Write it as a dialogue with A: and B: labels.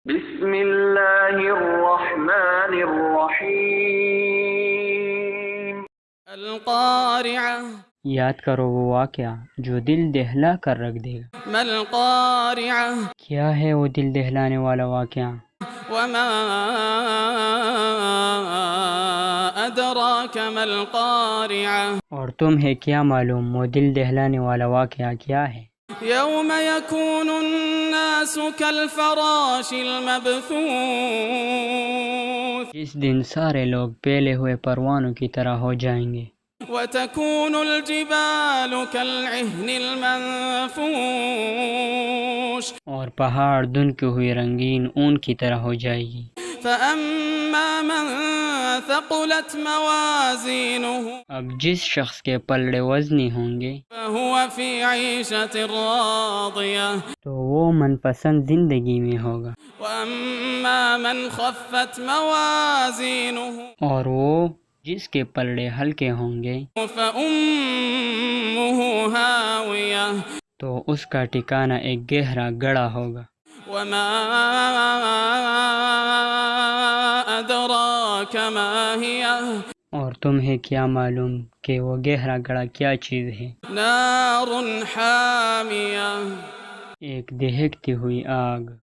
A: بسم اللہ الرحمن الرحیم۔
B: القارعہ،
C: یاد کرو وہ واقعہ جو دل دہلا کر رکھ دے گا۔
B: ما القارعہ
C: کیا ہے وہ دل دہلانے والا واقعہ؟
B: وما ادراک ما القارعہ،
C: اور تمہیں کیا معلوم وہ دل دہلانے والا واقعہ کیا ہے؟
B: یوم یکون الناس کالفراش المبثوث،
C: جس دن سارے لوگ پھیلے ہوئے پروانوں کی طرح ہو جائیں گے۔
B: وتكون الجبال كالعهن المنفوش،
C: اور پہاڑ دھنکی ہوئی رنگین اون کی طرح ہو جائے گی۔
B: فأما من ثقلت موازينه،
C: اب جس شخص کے پلڑے وزنی ہوں گے
B: فهو في عيشة راضية،
C: تو وہ من پسند زندگی میں ہوگا۔
B: وأما من خفت موازينه،
C: اور وہ جس کے پلڑے ہلکے ہوں گے
B: فأمه هاوية،
C: تو اس کا ٹھکانہ ایک گہرا گڑھا ہوگا۔
B: وما أدراك ما هي،
C: اور تمہیں کیا معلوم کہ وہ گہرا گڑھا کیا چیز ہے؟
B: نار حامية،
C: ایک دہکتی ہوئی آگ۔